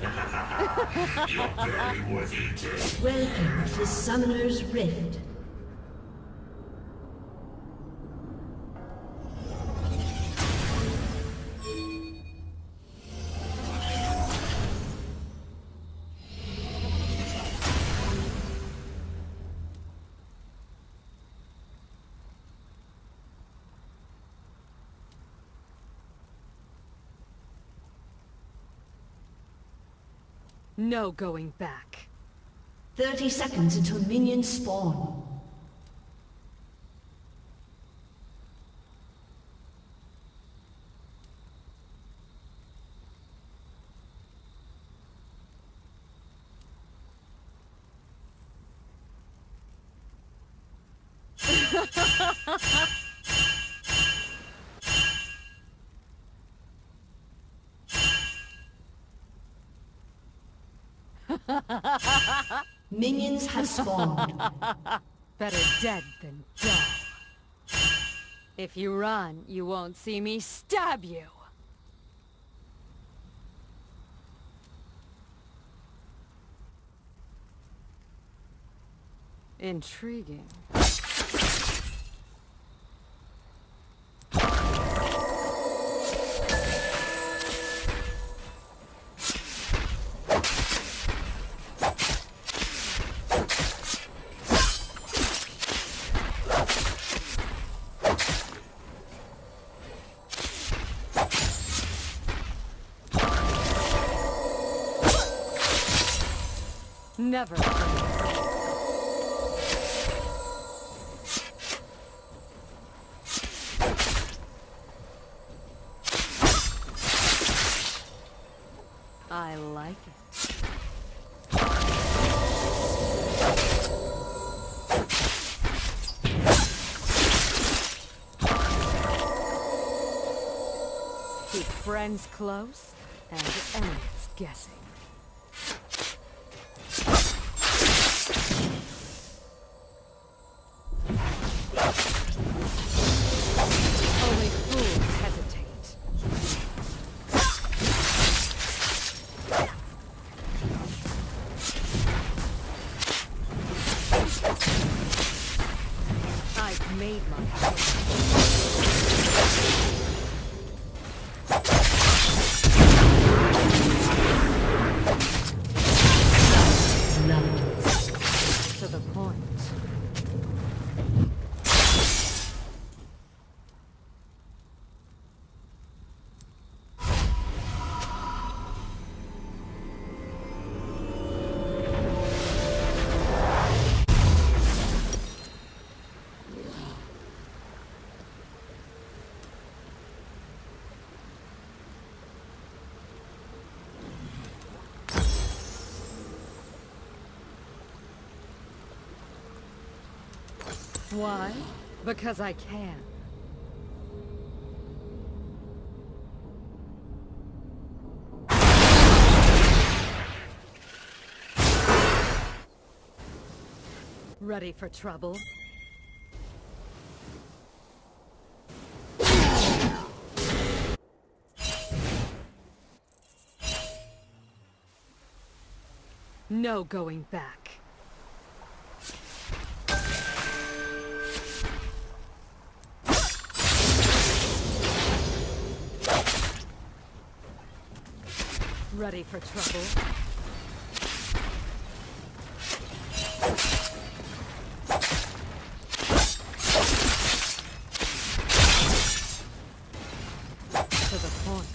You're barely worth eating. Welcome to the Summoner's Rift. No going back. 30 seconds until minions spawn. Minions have spawned. Better dead than dull. If you run, you won't see me stab you. Intriguing. Never. I like it. Keep friends close and enemies guessing. Only fools hesitate. I've made my choice. To the point. Why? Because I can. Ready for trouble? No going back. Ready for trouble? To the point.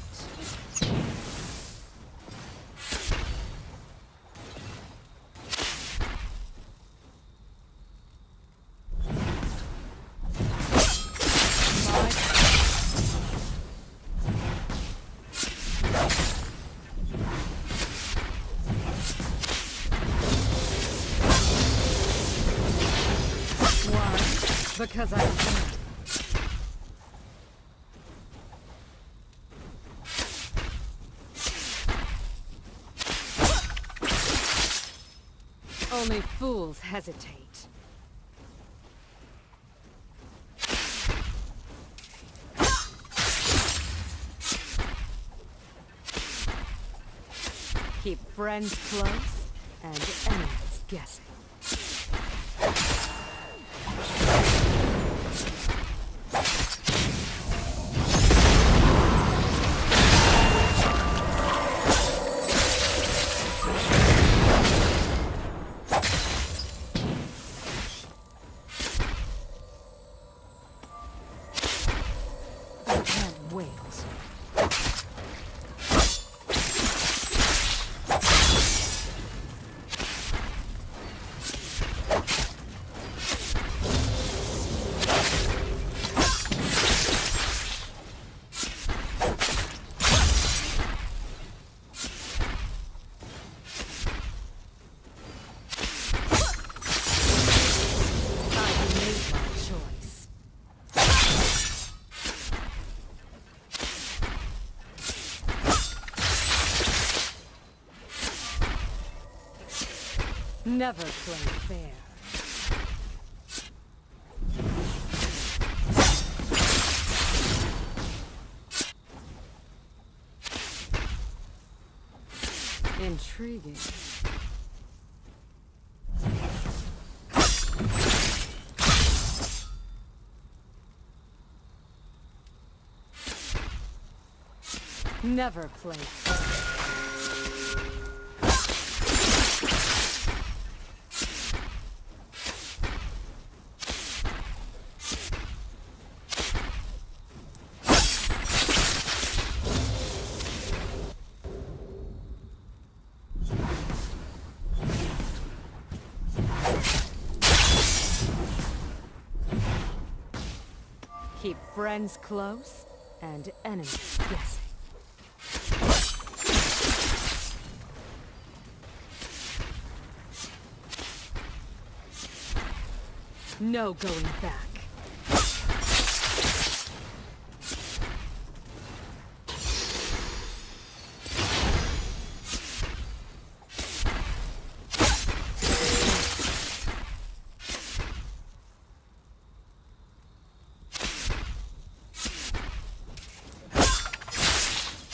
Because I can. Only fools hesitate. Keep friends close and enemies guessing. I can't wait. Never play fair. Intriguing. Never play fair. Keep friends close and enemies guessing. No going back.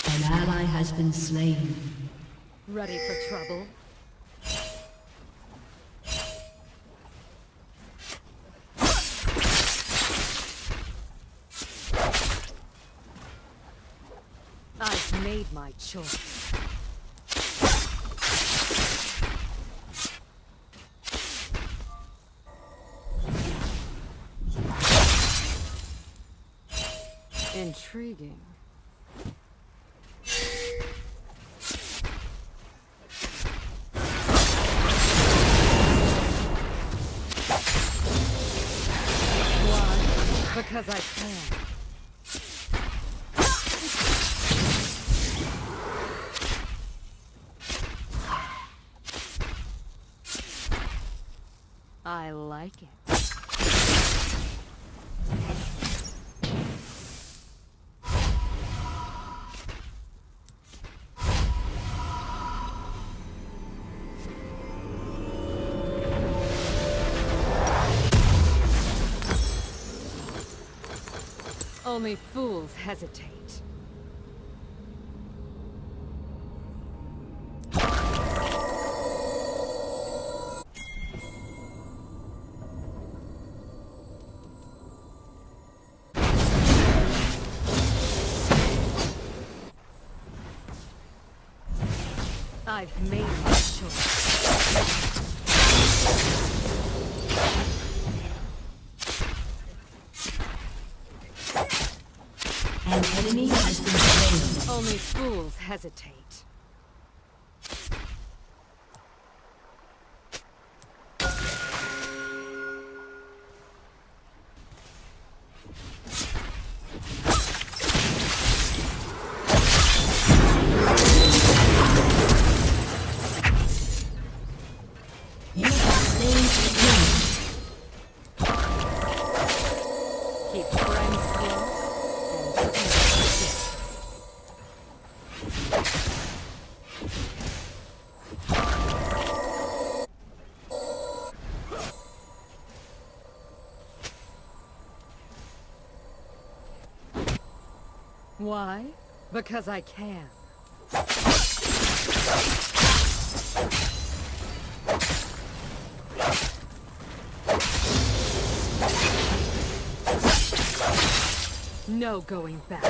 An ally has been slain. Ready for trouble? I've made my choice. Intriguing. Why? Because I can. I like it. Only fools hesitate. I've made my choice. An enemy has been slain. Only fools hesitate. You have slain the enemy. Keep friends close and enemies distant. Why? Because I can. No going back.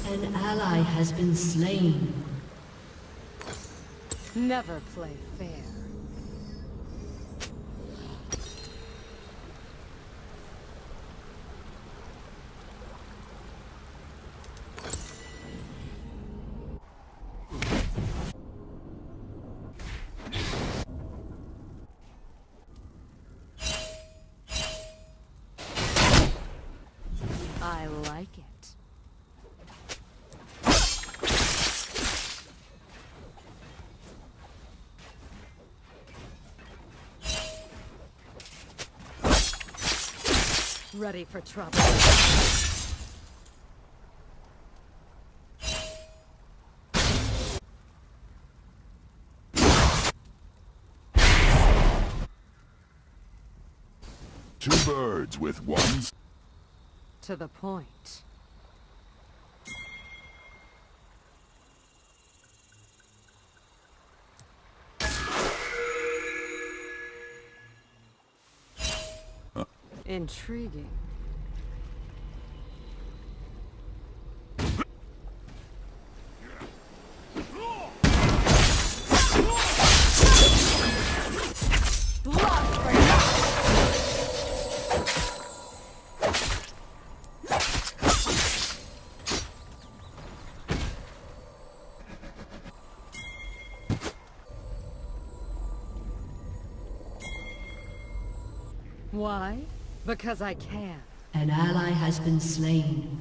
An ally has been slain. Never play fair. I like it. Ready for trouble. Two birds with one. To the point. Intriguing. Why? Because I can. An ally has been slain.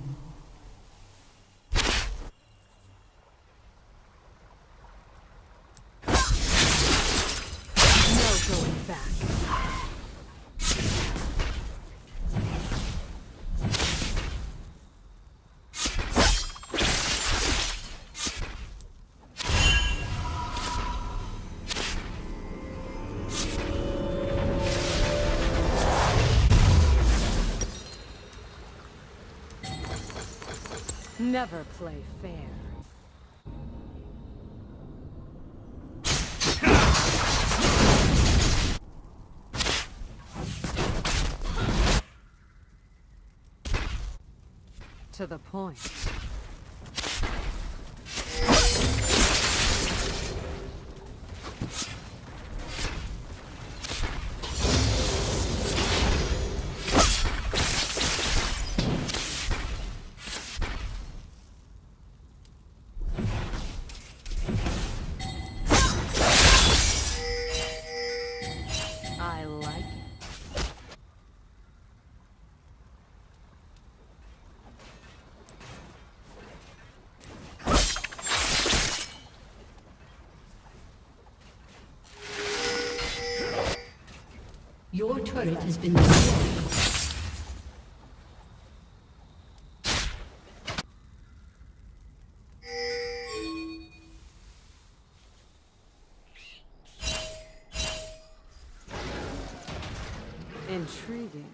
No going back. Never play fair. To the point. I like it. Your turret has been destroyed. Intriguing.